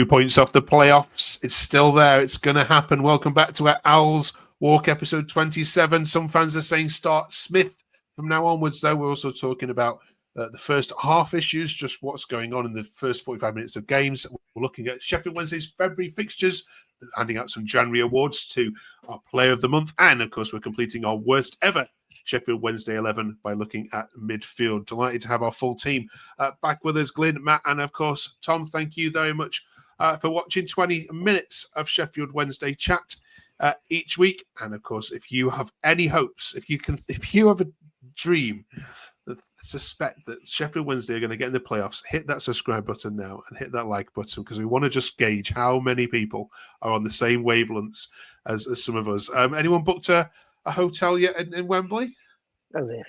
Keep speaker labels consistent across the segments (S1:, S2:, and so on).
S1: points off the playoffs. It's still there. It's going to happen. Welcome back to our Owls Walk episode 27. Some fans are saying start Smith from now onwards, though. We're also talking about the first half issues, just what's going on in the first 45 minutes of games. We're looking at Sheffield Wednesday's February fixtures, handing out some January awards to our Player of the Month. And, of course, we're completing our worst ever Sheffield Wednesday 11 by looking at midfield. Delighted to have our full team back with us, Glyn, Matt, and, of course, Tom. Thank you very much for watching 20 minutes of Sheffield Wednesday chat each week. And, of course, if you have any hopes, if you have a dream, suspect that Sheffield Wednesday are going to get in the playoffs, hit that subscribe button now and hit that like button, because we want to just gauge how many people are on the same wavelengths as some of us. Anyone booked a hotel yet in Wembley?
S2: As if.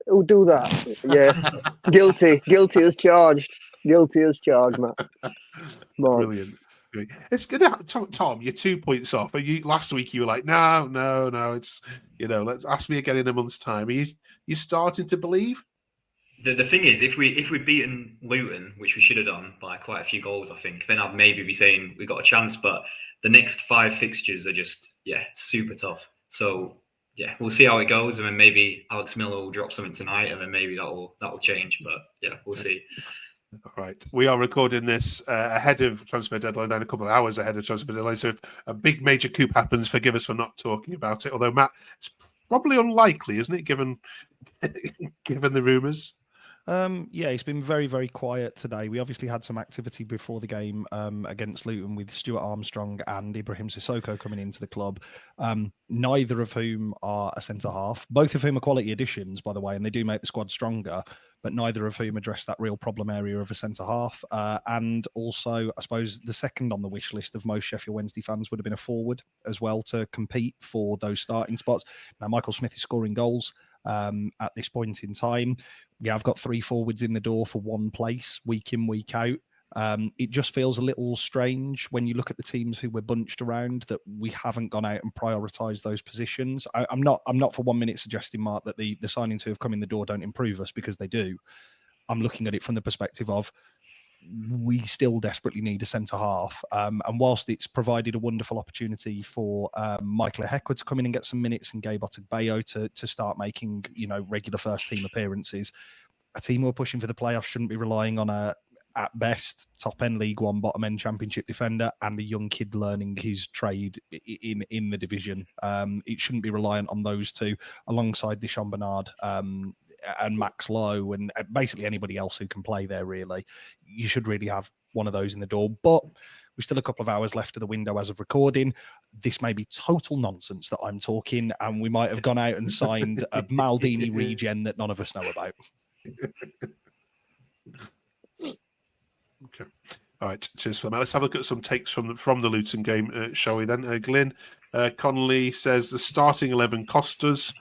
S2: Who'll do that? Yeah. Guilty as charged. Guilty as charged, Matt.
S1: Brilliant. It's good. Tom, you're 2 points off. But last week you were like, no. It's let's ask me again in a month's time. Are you starting to believe?
S3: The thing is, if we'd beaten Luton, which we should have done by quite a few goals, I think, then I'd maybe be saying we got a chance. But the next 5 fixtures are just super tough. So we'll see how it goes, and then maybe Alex Miller will drop something tonight, and then maybe that will change. But we'll see.
S1: All right. We are recording this ahead of transfer deadline and a couple of hours ahead of transfer deadline. So if a big major coup happens, forgive us for not talking about it. Although, Matt, it's probably unlikely, isn't it, given the rumours?
S4: It's been very, very quiet today. We obviously had some activity before the game against Luton with Stuart Armstrong and Ibrahim Sissoko coming into the club, neither of whom are a centre-half. Both of whom are quality additions, by the way, and they do make the squad stronger, but neither of whom address that real problem area of a centre-half. And also, I suppose, the second on the wish list of most Sheffield Wednesday fans would have been a forward as well to compete for those starting spots. Now, Michael Smith is scoring goals at this point in time. We have got 3 forwards in the door for one place, week in, week out. It just feels a little strange when you look at the teams who we're bunched around that we haven't gone out and prioritised those positions. I'm not for 1 minute suggesting, Mark, that the signings who have come in the door don't improve us, because they do. I'm looking at it from the perspective of we still desperately need a centre-half. And whilst it's provided a wonderful opportunity for Michael Ehekwa to come in and get some minutes and Gabe Otegbayo to start making regular first-team appearances, a team who are pushing for the playoffs shouldn't be relying on at best, top-end League One, bottom-end Championship defender and a young kid learning his trade in the division. It shouldn't be reliant on those two alongside Deshaun Bernard and Max Lowe and basically anybody else who can play there, really. You should really have one of those in the door. But we're still a couple of hours left of the window as of recording. This may be total nonsense that I'm talking, and we might have gone out and signed a Maldini regen that none of us know about.
S1: Okay. All right. Cheers for that. Let's have a look at some takes from the Luton game, shall we then? Glyn, Connolly says the starting 11 cost us.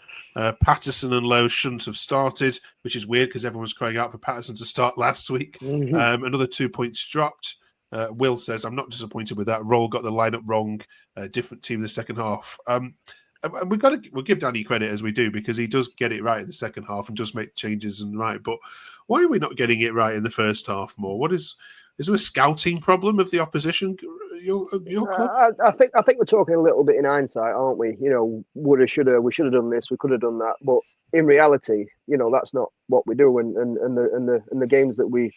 S1: Patterson and Lowe shouldn't have started, which is weird because everyone was crying out for Patterson to start last week. Mm-hmm. Another 2 points dropped. Will says, I'm not disappointed with that. Roll got the lineup wrong. Different team in the second half. And we'll give Danny credit as we do, because he does get it right in the second half and does make changes and right. But why are we not getting it right in the first half more? Is there a scouting problem of the opposition? Your club?
S2: I think we're talking a little bit in hindsight, aren't we? Woulda, shoulda, we should have done this, we could have done that. But in reality, that's not what we do. And the games that we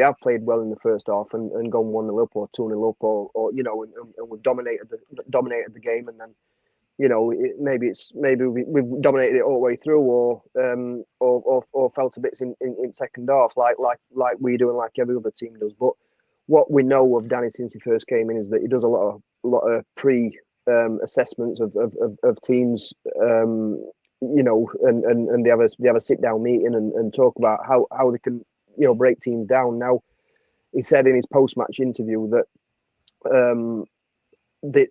S2: have played well in the first half and gone 1-0 up or 2-0 up or and we've dominated the game, and then maybe we've dominated it all the way through, or fell to bits in second half, like we do and like every other team does. But what we know of Danny since he first came in is that he does a lot of pre assessments of teams, and they have a sit down meeting and talk about how they can break teams down. Now, he said in his post match interview that that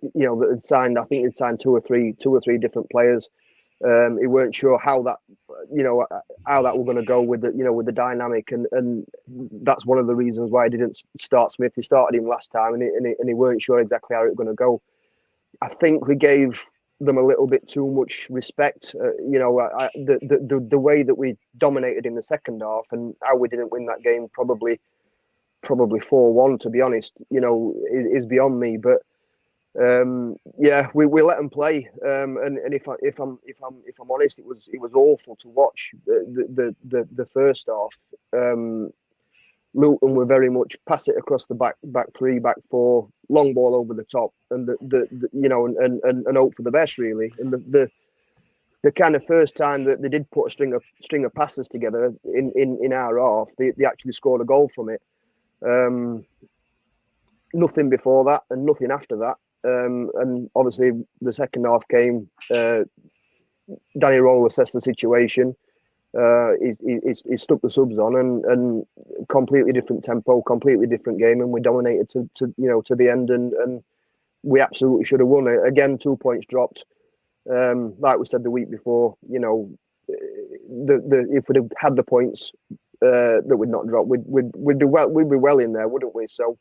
S2: had signed, I think he'd signed two or three different players. He weren't sure how that was going to go with the dynamic, and that's one of the reasons why he didn't start Smith. He started him last time, and he weren't sure exactly how it was going to go. I think we gave them a little bit too much respect. The way that we dominated in the second half and how we didn't win that game probably probably 4-1. To be honest, is beyond me. But we let them play. And if I'm honest, it was awful to watch the first half. Luton were very much pass it across the back three, back four, long ball over the top, and and hope for the best really. And the kind of first time that they did put a string of passes together in our half, they actually scored a goal from it. Nothing before that and nothing after that. And obviously the second half came. Danny Roll assessed the situation. He stuck the subs on and completely different tempo, completely different game, and we dominated to the end, and we absolutely should have won it. Again, 2 points dropped. Like we said the week before, if we'd have had the points that we'd not dropped, we'd do well. We'd be well in there, wouldn't we? So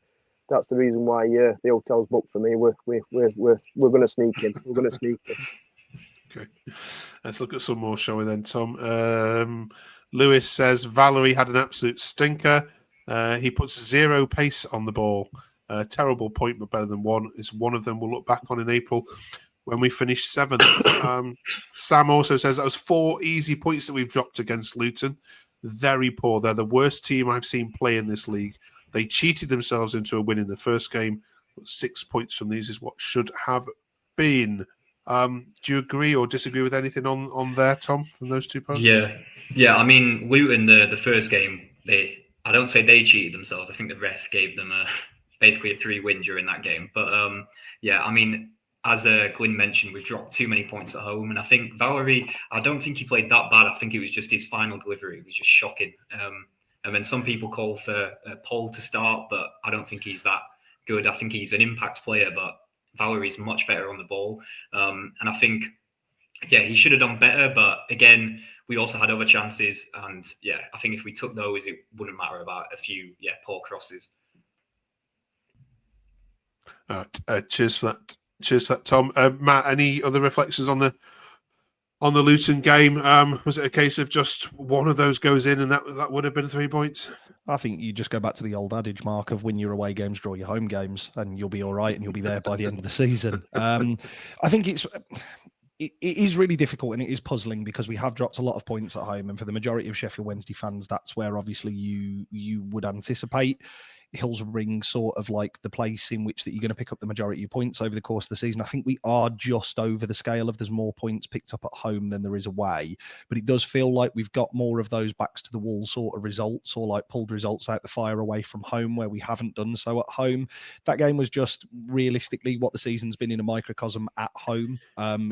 S2: that's the reason why the hotel's booked for me. We're going to sneak in. We're going to sneak in.
S1: Okay, let's look at some more, shall we then, Tom? Lewis says Valerie had an absolute stinker. He puts 0 pace on the ball. Terrible point, but better than one. It's one of them we'll look back on in April when we finish 7th. Sam also says that was 4 easy points that we've dropped against Luton. Very poor. They're the worst team I've seen play in this league. They cheated themselves into a win in the first game, but 6 points from these is what should have been. Do you agree or disagree with anything on there, Tom, from those 2 points?
S3: Yeah. I mean, Luton, the first game, I don't say they cheated themselves. I think the ref gave them basically a 3-win during that game. But I mean, as Glyn mentioned, we've dropped too many points at home, and I think Valerie, I don't think he played that bad. I think it was just his final delivery. It was just shocking. And then some people call for Paul to start, but I don't think he's that good. I think he's an impact player, but Valerie's much better on the ball. And I think, he should have done better. But again, we also had other chances. And I think if we took those, it wouldn't matter about a few, poor crosses.
S1: Cheers for that. Cheers for that, Tom. Matt, any other reflections on the Luton game? Was it a case of just one of those goes in and that would have been 3 points?
S4: I think you just go back to the old adage, Mark, of win your away games, draw your home games, and you'll be all right and you'll be there by the end of the season. I think it is really difficult and it is puzzling because we have dropped a lot of points at home, and for the majority of Sheffield Wednesday fans, that's where obviously you would anticipate Hills Ring sort of like the place in which that you're going to pick up the majority of points over the course of the season. I think we are just over the scale of there's more points picked up at home than there is away, but it does feel like we've got more of those backs to the wall sort of results, or like pulled results out the fire away from home where we haven't done so at home. That game was just realistically what the season's been in a microcosm at home,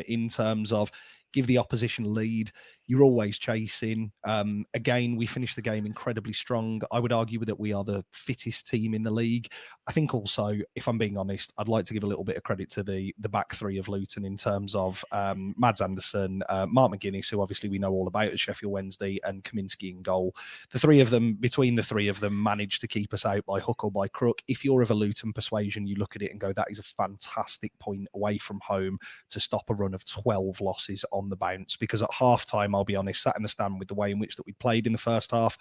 S4: in terms of give the opposition lead. You're always chasing. Again, we finished the game incredibly strong. I would argue that we are the fittest team in the league. I think also, if I'm being honest, I'd like to give a little bit of credit to the back three of Luton in terms of Mads Anderson, Mark McGuinness, who obviously we know all about at Sheffield Wednesday, and Kaminsky in goal. The three of them, between the three of them, managed to keep us out by hook or by crook. If you're of a Luton persuasion, you look at it and go, that is a fantastic point away from home to stop a run of 12 losses on the bounce. Because at half-time, I'll be honest, sat in the stand with the way in which that we played in the first half,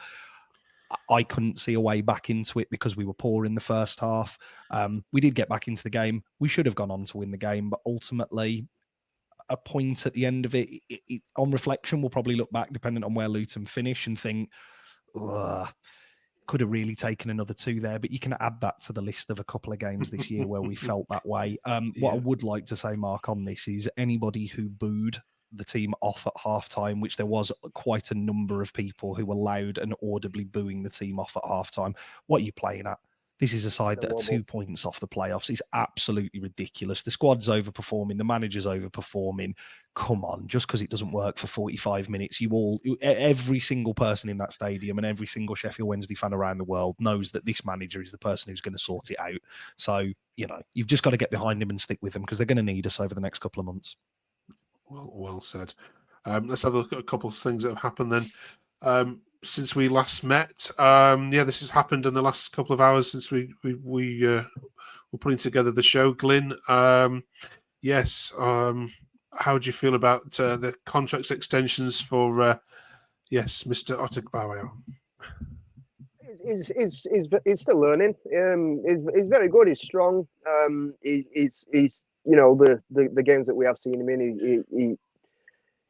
S4: I couldn't see a way back into it because we were poor in the first half. We did get back into the game. We should have gone on to win the game, but ultimately, a point at the end of it, on reflection, we'll probably look back, depending on where Luton finish, and think, could have really taken another 2 there. But you can add that to the list of a couple of games this year where we felt that way. What I would like to say, Mark, on this is anybody who booed the team off at halftime, which there was quite a number of people who were loud and audibly booing the team off at halftime. What are you playing at? This is a side that are 2 points off the playoffs. It's absolutely ridiculous. The squad's overperforming. The manager's overperforming. Come on, just because it doesn't work for 45 minutes, every single person in that stadium and every single Sheffield Wednesday fan around the world knows that this manager is the person who's going to sort it out. So, you've just got to get behind him and stick with him because they're going to need us over the next couple of months.
S1: Well said. Let's have a look at a couple of things that have happened then. Since we last met, this has happened in the last couple of hours since we were putting together the show. Glyn, yes. How do you feel about the contract extensions for Mr. Otakbayo?
S2: He's still learning. He's very good. He's strong. He's the games that we have seen him in.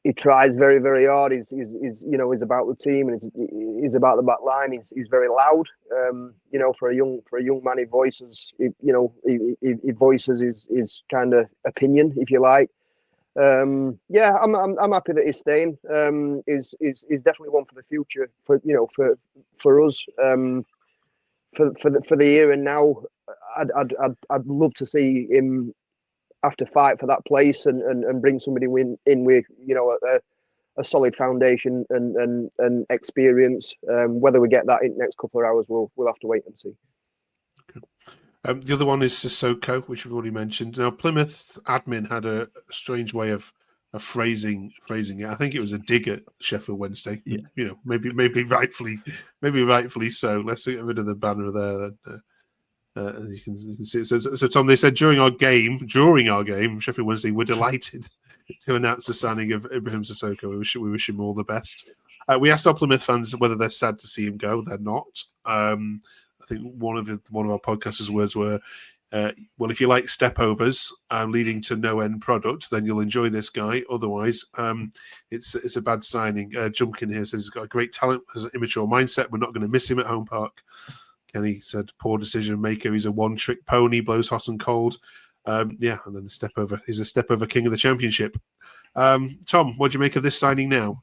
S2: He tries very, very hard. He's about the team, and he's about the back line. He's very loud. For a young man, he voices he voices his kind of opinion, if you like. I'm happy that he's staying. He's definitely one for the future for us. For the year and now, I'd love to see him have to fight for that place and bring somebody in with a solid foundation and experience. Whether we get that in the next couple of hours, we'll have to wait and see.
S1: The other one is Sissoko, which we've already mentioned. Now, Plymouth admin had a strange way of phrasing it. I think it was a dig at Sheffield Wednesday. Yeah. Maybe rightfully so. Let's get rid of the banner there. You can see it. So Tom, they said during our game, Sheffield Wednesday were delighted to announce the signing of Ibrahim Sissoko. We wish him all the best. We asked our Plymouth fans whether they're sad to see him go. They're not. I think one of our podcasters' words were, well, if you like stepovers leading to no end product, then you'll enjoy this guy. Otherwise, it's a bad signing. Jumpkin here says he's got a great talent, has an immature mindset. We're not going to miss him at Home Park. Kenny said poor decision maker. He's a one-trick pony, blows hot and cold. And then the step over. He's a step over king of the championship. Tom, what do you make of this signing now?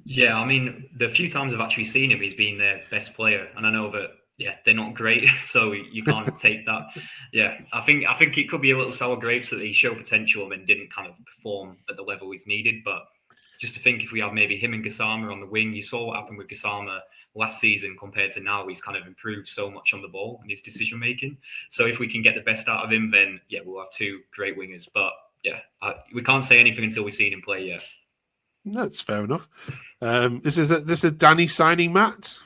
S3: Yeah, I mean, the few times I've actually seen him, he's been their best player, and I know that. Yeah, they're not great, so you can't take that. Yeah, I think it could be a little sour grapes that he showed potential and didn't kind of perform at the level he's needed. But just to think if we have maybe him and Gassama on the wing, you saw what happened with Gassama last season compared to now. He's kind of improved so much on the ball and his decision making. So if we can get the best out of him, then yeah, we'll have two great wingers. But yeah, we can't say anything until we've seen him play. Yeah,
S1: that's fair enough. This is a Danny signing, Matt.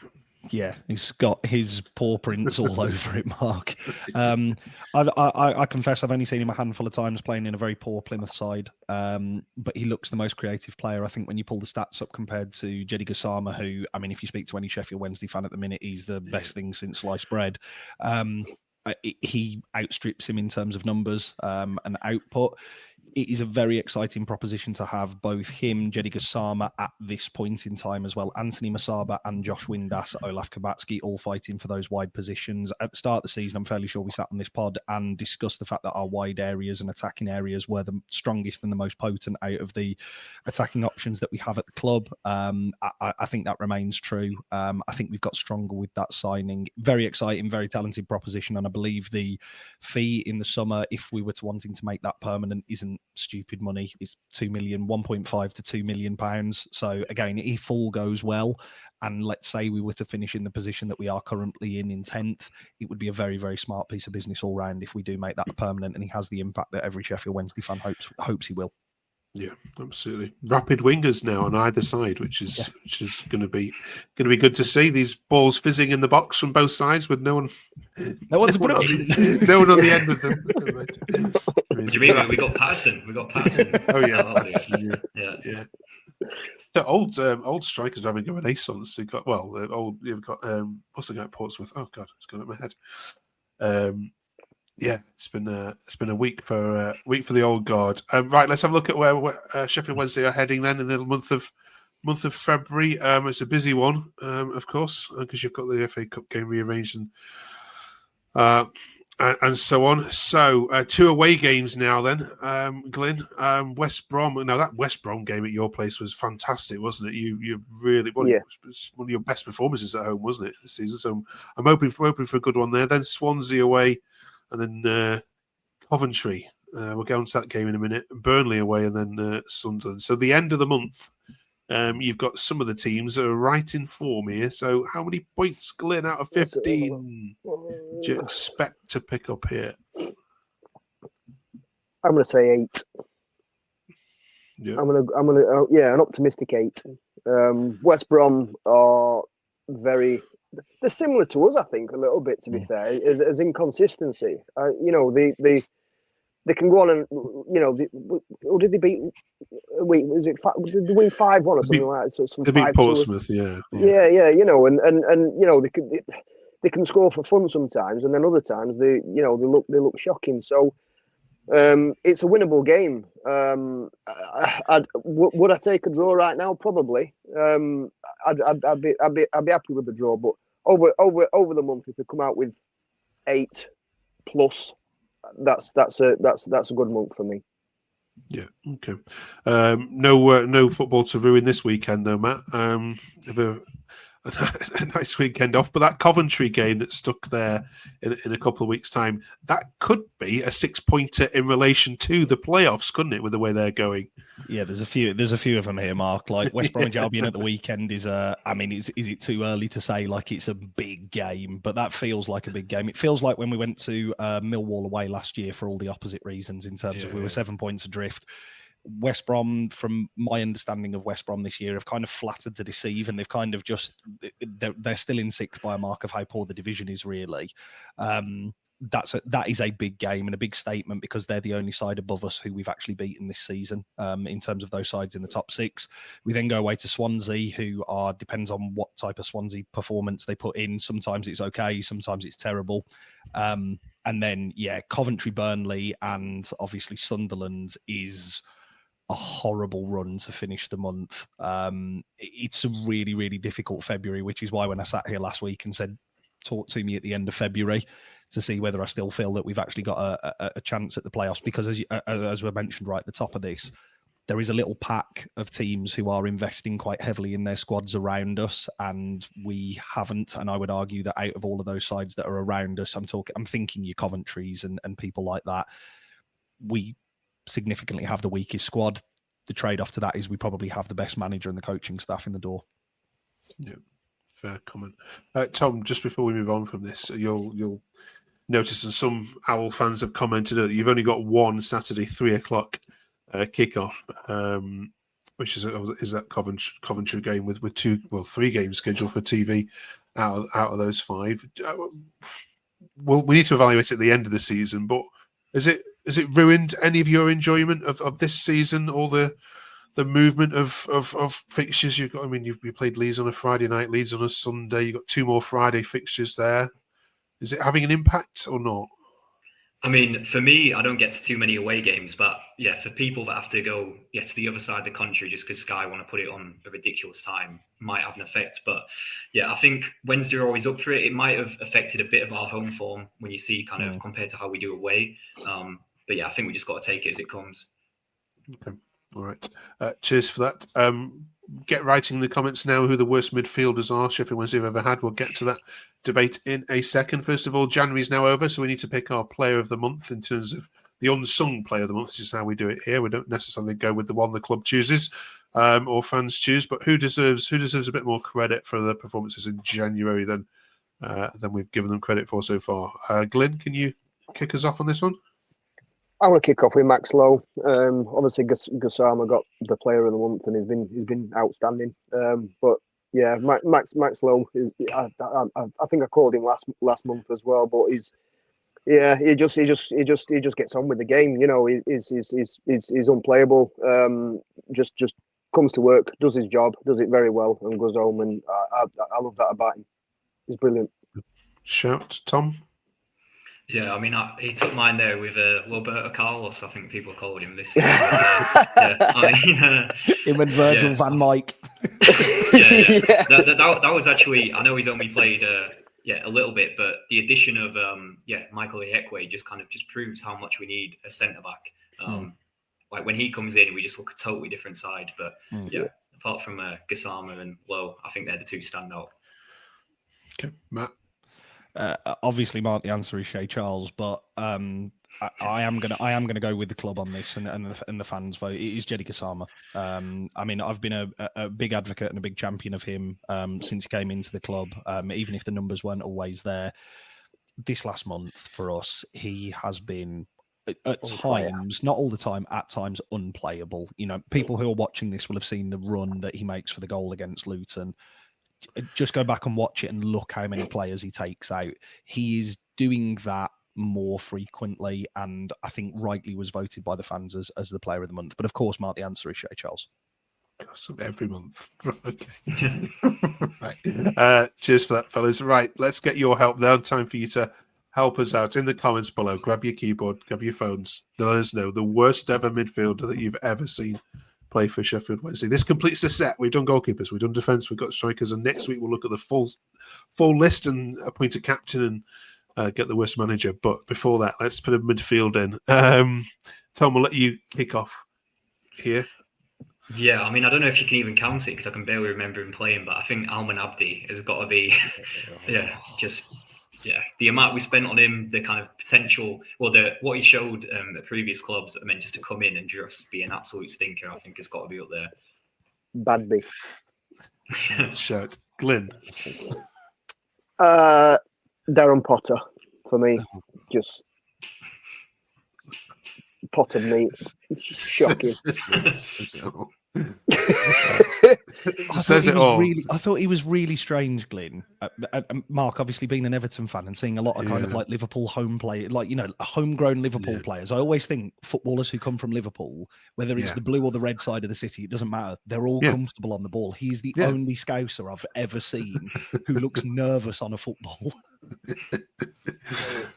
S4: Yeah, he's got his paw prints all over it, Mark. I confess I've only seen him a handful of times playing in a very poor Plymouth side, but he looks the most creative player. I think when you pull the stats up compared to Jedi Gassama, who, I mean, if you speak to any Sheffield Wednesday fan at the minute, he's the best thing since sliced bread. He outstrips him in terms of numbers and output. It is a very exciting proposition to have both him, Jedi Gassama, at this point in time as well. Anthony Masaba and Josh Windass, Olaf Kabatsky, all fighting for those wide positions. At the start of the season, I'm fairly sure we sat on this pod and discussed the fact that our wide areas and attacking areas were the strongest and the most potent out of the attacking options that we have at the club. I think that remains true. I think we've got stronger with that signing. Very exciting, very talented proposition. And I believe the fee in the summer, if we were to wanting to make that permanent, isn't stupid money. It's 1.5 to 2 million pounds. So again, if all goes well, and let's say we were to finish in the position that we are currently in 10th, it would be a very, very smart piece of business all round if we do make that permanent and he has the impact that every Sheffield Wednesday fan hopes he will. Yeah,
S1: absolutely. Rapid wingers now on either side, which is going to be good to see. These balls fizzing in the box from both sides with no one to put up. No one on the end of them.
S3: Do you mean we got Patterson?
S1: Oh yeah, yeah. The old strikers having a renaissance. You've got what's the guy at Portsmouth? Oh God, it's gone up my head. Yeah, it's been a week for the old guard. Right, let's have a look at where Sheffield Wednesday are heading then in the month of February. It's a busy one, of course, because you've got the FA Cup game rearranged and so on. So 2 away games now then, Glyn. West Brom. Now that West Brom game at your place was fantastic, wasn't it? You really it was one of your best performances at home, wasn't it, this season? So I'm hoping for a good one there. Then Swansea away. And then Coventry, we'll get on to that game in a minute. Burnley away, and then Sunderland. So the end of the month, you've got some of the teams that are right in form here. So how many points, Glenn, out of 15 do you expect to pick up here?
S2: I'm going to say 8. Yeah. I'm going to an optimistic 8. West Brom are they're similar to us, I think, a little bit, to be fair, as inconsistency. they can go on and, you know, who did they beat? Wait, was it? Did they win 5-1 or something like that? So some
S1: they beat
S2: 5-2.
S1: Portsmouth, yeah.
S2: Yeah, you know, and you know, they can score for fun sometimes, and then other times they look shocking. So it's a winnable game. Would I take a draw right now? Probably. I'd be happy with the draw, but over the month, if we come out with 8+, that's a good month for me.
S1: Yeah. Okay. No football to ruin this weekend, though, Matt. Have a nice weekend off, but that Coventry game that's stuck there in a couple of weeks' time, that could be a 6-pointer in relation to the playoffs, couldn't it? With the way they're going.
S4: Yeah, there's a few of them here, Mark. Like West Bromwich Albion at the weekend is is it too early to say like it's a big game? But that feels like a big game. It feels like when we went to Millwall away last year for all the opposite reasons. In terms of we were 7 points adrift. West Brom, from my understanding of West Brom this year, have kind of flattered to deceive, and they've kind of just they're still in 6th by a mark of how poor the division is. Really, that is a big game and a big statement because they're the only side above us who we've actually beaten this season. In terms of those sides in the top 6, we then go away to Swansea, who depends on what type of Swansea performance they put in. Sometimes it's okay, sometimes it's terrible. And then Coventry, Burnley, and obviously Sunderland is a horrible run to finish the month. It's a really, really difficult February, which is why when I sat here last week and said, talk to me at the end of February to see whether I still feel that we've actually got a chance at the playoffs, because as we mentioned right at the top of this, there is a little pack of teams who are investing quite heavily in their squads around us, and we haven't. And I would argue that out of all of those sides that are around us, I'm thinking your Coventries and people like that, we significantly have the weakest squad. The trade-off to that is we probably have the best manager and the coaching staff in the door.
S1: Yeah, fair comment. Tom, just before we move on from this, you'll notice, and some Owl fans have commented that you've only got one Saturday 3:00 kickoff, which is that Coventry game with 3 games scheduled for TV out of those 5. We need to evaluate at the end of the season, but is it ruined any of your enjoyment of this season, or the movement of fixtures you've got? I mean, you played Leeds on a Friday night, Leeds on a Sunday. You've got 2 more Friday fixtures there. Is it having an impact or not?
S3: I mean, for me, I don't get to too many away games, but for people that have to go to the other side of the country just because Sky want to put it on a ridiculous time, might have an effect. But I think Wednesday are always up for it. It might have affected a bit of our home form when you see kind of compared to how we do away. But I think we just got to take it as it comes.
S1: Okay. All right. Cheers for that. Get writing in the comments now who the worst midfielders are Sheffield Wednesday have ever had. We'll get to that debate in a second. First of all, January is now over, so we need to pick our player of the month in terms of the unsung player of the month, which is how we do it here. We don't necessarily go with the one the club chooses or fans choose, but who deserves a bit more credit for the performances in January than we've given them credit for so far. Glyn, can you kick us off on this one?
S2: I'm going to kick off with Max Lowe. Obviously, Gassama got the player of the month, and he's been outstanding. But Max Lowe. I think I called him last month as well. But he just gets on with the game. You know, he's unplayable. Just comes to work, does his job, does it very well, and goes home. And I love that about him. He's brilliant.
S1: Shout, Tom.
S3: Yeah, I mean, he took mine there with Roberto Carlos, I think people called him this year.
S4: Him and Virgil van Dijk.
S3: That was actually, I know he's only played a little bit, but the addition of Michael Ihiekwe just proves how much we need a centre back. Like when he comes in, we just look a totally different side. But apart from Gassama and Lowe, I think they're the 2 standout.
S1: Okay, Matt.
S4: Obviously, Mark, the answer is Shea Charles, but I am gonna go with the club on this and the fans vote. It is Jedi Gassama. I mean, I've been a big advocate and a big champion of him since he came into the club. Even if the numbers weren't always there, this last month for us, he has been at times, not all the time, at times unplayable. You know, people who are watching this will have seen the run that he makes for the goal against Luton. Just go back and watch it and look how many players he takes out. He is doing that more frequently, and I think rightly was voted by the fans as the player of the month. But of course, Mark, the answer is Shea Charles.
S1: Every month. Okay. Right. Cheers for that, fellas. Right, let's get your help now. Time for you to help us out in the comments below. Grab your keyboard, grab your phones. Let us know the worst ever midfielder that you've ever seen play for Sheffield Wednesday. This completes the set. We've done goalkeepers, we've done defence, we've got strikers, and next week we'll look at the full list and appoint a captain and get the worst manager. But before that, let's put a midfield in. Tom, we'll let you kick off here.
S3: Yeah, I mean, I don't know if you can even count it because I can barely remember him playing, but I think Alman Abdi has got to be, the amount we spent on him, the kind of potential, what he showed at previous clubs, I mean, just to come in and just be an absolute stinker, I think has got to be up there.
S2: Badby.
S1: Shout. Glyn.
S2: Darren Potter, for me. Just pot of meat. Shocking.
S1: Says it all.
S4: I thought he was really strange, Glyn. Mark, obviously being an Everton fan and seeing a lot of kind of like Liverpool home play, like, you know, homegrown Liverpool players. I always think footballers who come from Liverpool, whether it's the blue or the red side of the city, it doesn't matter. They're all comfortable on the ball. He's the only Scouser I've ever seen who looks nervous on a football.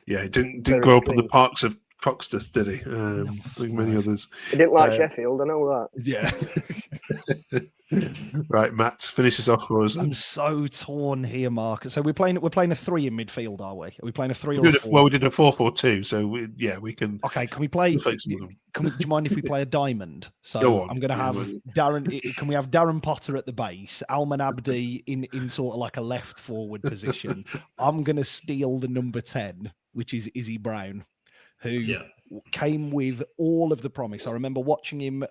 S1: Yeah, he didn't grow up in the parks of Croxteth, did he? Like many others.
S2: He didn't like Sheffield, I know that.
S4: Yeah.
S1: Right, Matt, finish us off for us.
S4: I'm so torn here, Mark. So we're playing a 3 in midfield, are we? Are we playing a 3 or a 4?
S1: Well, we did a 4-4-2, so we can.
S4: Okay, can we play? Do you mind if we play a diamond? So I'm going to have Darren. Can we have Darren Potter at the base, Alman Abdi in sort of like a left forward position? I'm going to steal the number 10, which is Izzy Brown, who came with all of the promise. I remember watching him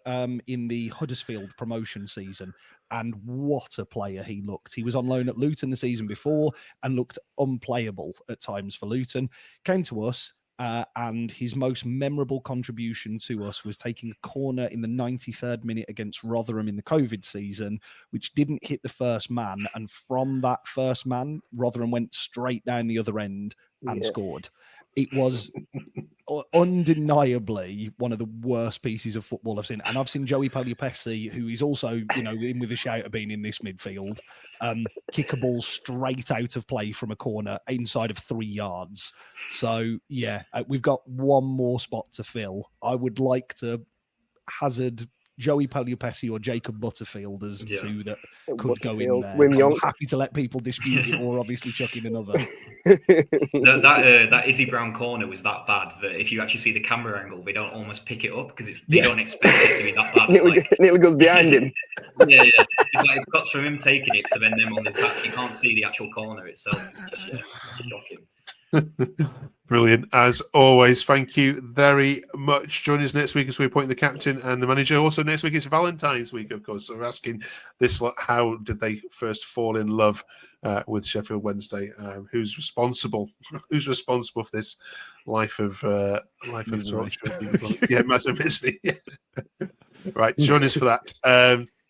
S4: in the Huddersfield promotion season, and what a player he looked. He was on loan at Luton the season before and looked unplayable at times for Luton. Came to us, and his most memorable contribution to us was taking a corner in the 93rd minute against Rotherham in the COVID season, which didn't hit the first man. And from that first man, Rotherham went straight down the other end and scored. It was undeniably one of the worst pieces of football I've seen. And I've seen Joey Poliupesi, who is also, you know, in with a shout of being in this midfield, kick a ball straight out of play from a corner inside of 3 yards. So, we've got one more spot to fill. I would like to hazard Joey Poliupesi or Jacob Butterfield as two that could go in there. I'm happy to let people dispute it or obviously chuck in another.
S3: that Izzy Brown corner was that bad that if you actually see the camera angle, they don't almost pick it up because they don't expect it to be that bad.
S2: It goes behind him.
S3: It's like it cuts from him taking it to then them on the attack. You can't see the actual corner itself. It's just shocking.
S1: Brilliant. As always, thank you very much. Join us next week as we appoint the captain and the manager. Also, next week is Valentine's week, of course. So we're asking this lot, how did they first fall in love with Sheffield Wednesday? Who's responsible? Who's responsible for this life of torture? Massive misery. Right, join us for that.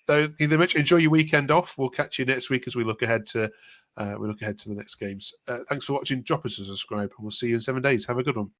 S1: Thank you very much. Enjoy your weekend off. We'll catch you next week as we look ahead to the next games. Thanks for watching. Drop us a subscribe, and we'll see you in 7 days. Have a good one.